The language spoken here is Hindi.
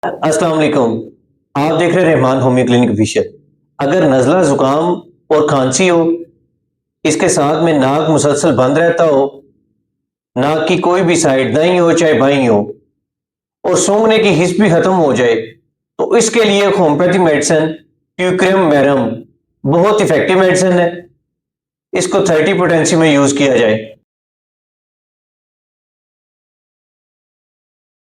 अस्सलाम वालेकुम। आप देख रहे हैं रहमान होम्यो क्लिनिक ऑफिशियल। अगर नज़ला जुकाम और खांसी हो, इसके साथ में नाक मुसलसल बंद रहता हो, नाक की कोई भी साइड दाईं हो चाहे बाईं हो, और सूंघने की हिस्स भी खत्म हो जाए, तो इसके लिए होम्योपैथी मेडिसिन ट्यूक्रिम मैरम बहुत इफेक्टिव मेडिसिन है। इसको 30 पोटेंसी में यूज किया जाए।